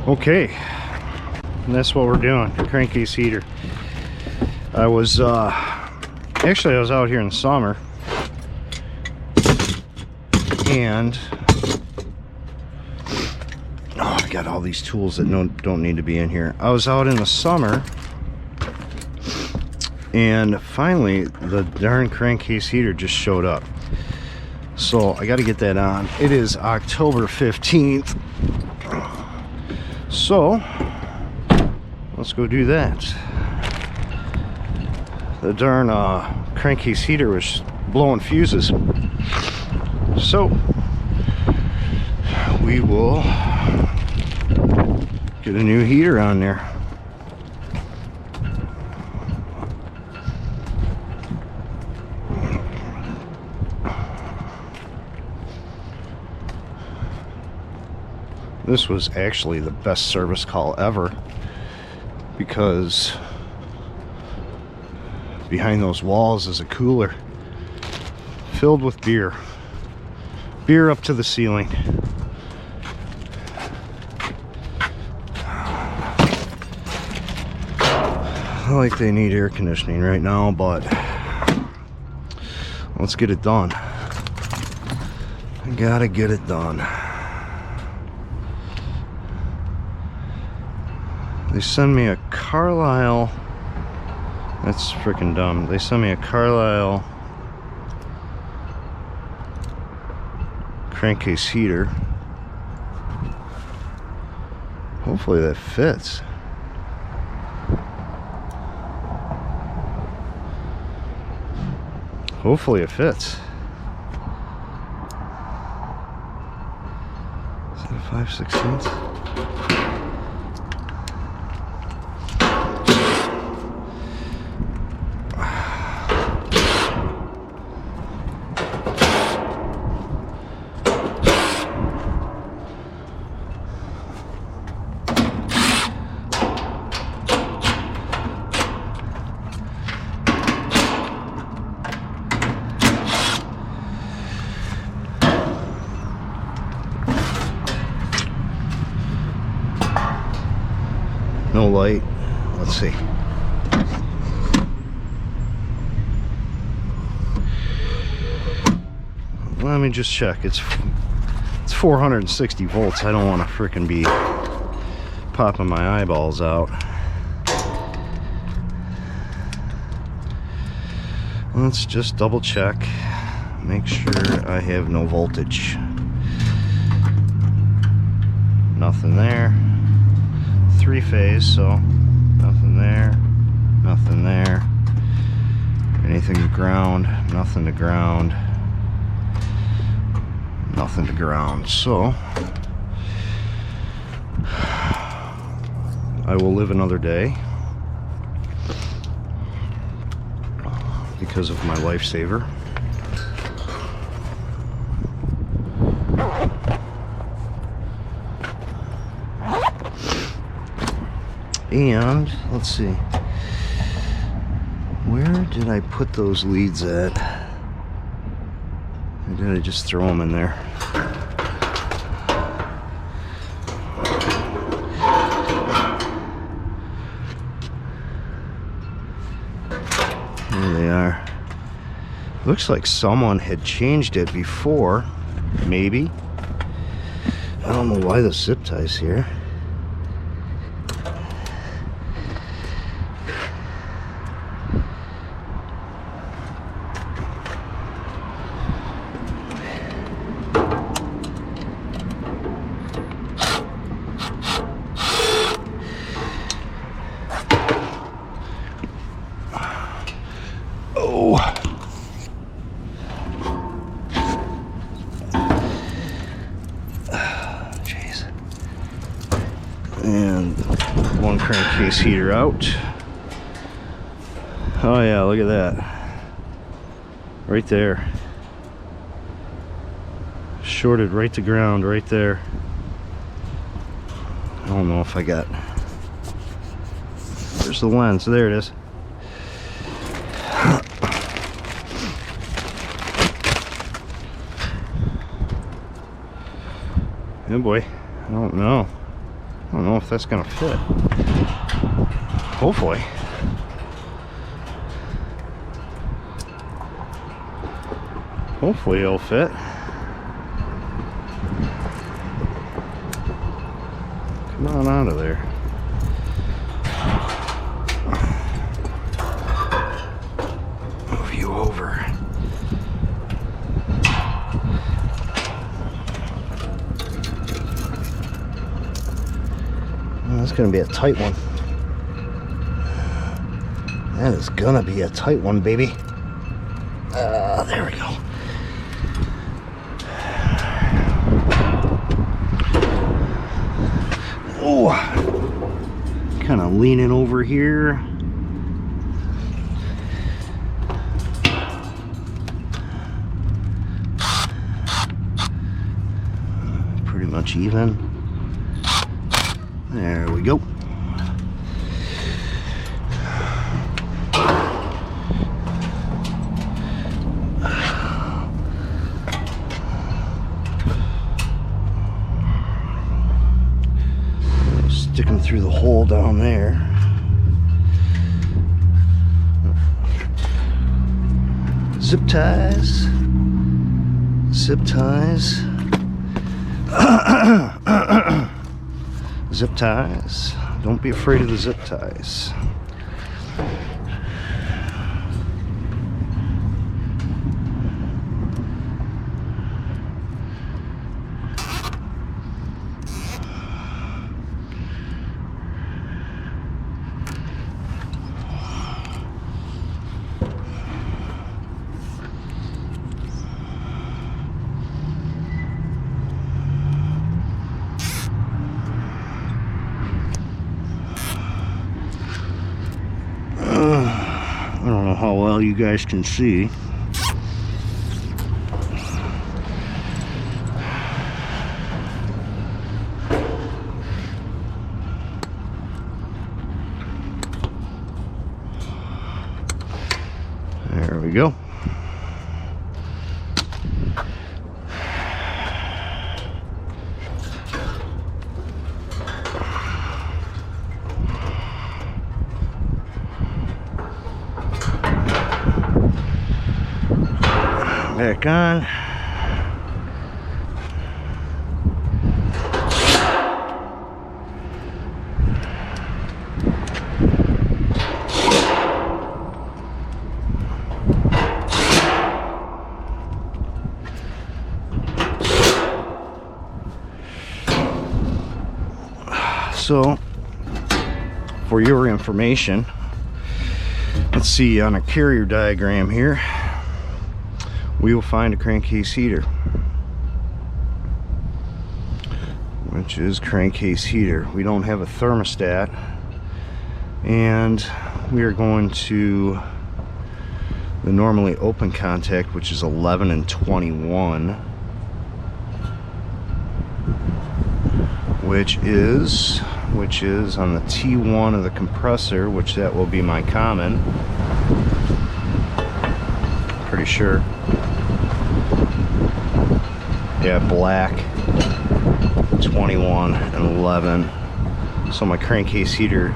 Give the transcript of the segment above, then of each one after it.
Okay, and that's what we're doing. Crankcase heater. I was actually I was out here in the summer, and I got all these tools that don't need to be in here. I was out in the summer, and finally the darn crankcase heater just showed up. So I got to get that on. It is October 15th. So let's go do that. The darn crankcase heater was blowing fuses. So we will get a new heater on there. This was actually the best service call ever, because behind those walls is a cooler filled with beer. Beer up to the ceiling. Like they need air conditioning right now, but let's get it done. I gotta get it done. They send me a Carlisle. That's freaking dumb. They send me a Carlisle crankcase heater. Hopefully that fits. Hopefully it fits. Is that a 5/16? No light. Let's see. Let me just check. It's 460 volts. I don't want to frickin' be popping my eyeballs out. Let's just double check. Make sure I have no voltage. Nothing there. Three-phase, so nothing there, nothing there. Anything to ground, nothing to ground, nothing to ground. So I will live another day because of my lifesaver. And let's see, where did I put those leads at? Or did I just throw them in there? There they are. Looks like someone had changed it before, maybe. I don't know why the zip tie's here. And one crankcase heater out. Oh yeah, look at that. Right there. Shorted right to ground right there. I don't know if I got... Where's the lens? There it is. Oh boy, I don't know. don't know if that's gonna fit. Hopefully. Hopefully it'll fit. Come on out of there. Move you over. That's gonna be a tight one. That is gonna be a tight one, baby. There we go. Oh, kind of leaning over here. Pretty much even. There we go. Stick them through the hole down there. Zip ties. Zip ties. Zip ties. Don't be afraid of the zip ties. I don't know how well you guys can see. There we go. Back on. So, for your information, let's see on a carrier diagram here. We will find a crankcase heater, which is crankcase heater. We don't have a thermostat, and we are going to the normally open contact, which is 11 and 21, which is on the T1 of the compressor, which that will be my common. Pretty sure. Yeah, black, 21 and 11. So my crankcase heater,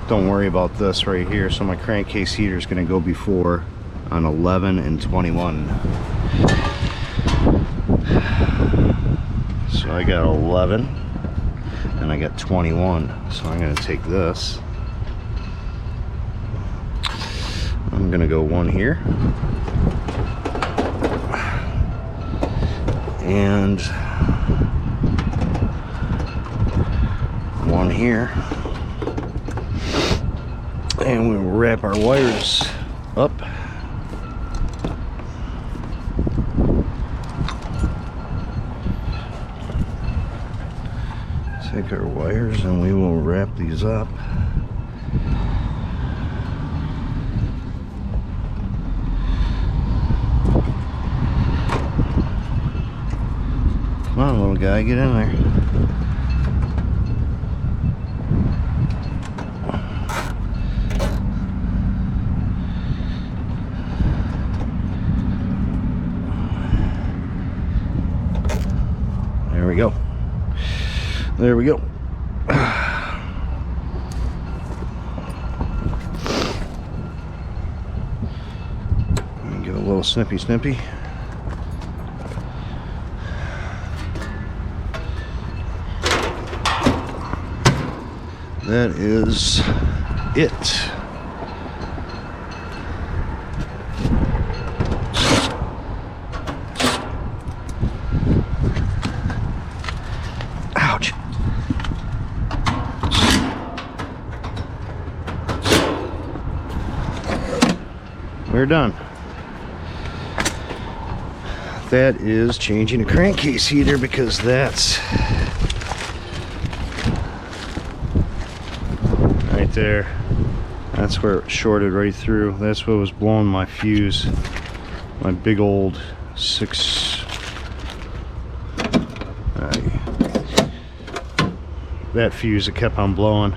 don't worry about this right here. So my crankcase heater is going to go before on 11 and 21. So I got 11 and I got 21. So I'm going to take this. I'm going to go one here. And one here, and we'll wrap our wires up. Take our wires and we will wrap these up. Come on, little guy, get in there. There we go. There we go. snippy snippy. That is it. Ouch. We're done. That is changing a crankcase heater, because that's right there. That's where it shorted right through. That's what was blowing my fuse. My big old 6. That fuse that kept on blowing.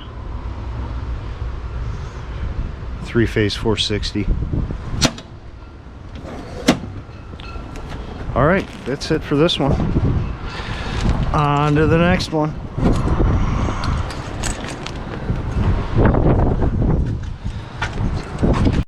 3-phase 460. Alright, that's it for this one. On to the next one.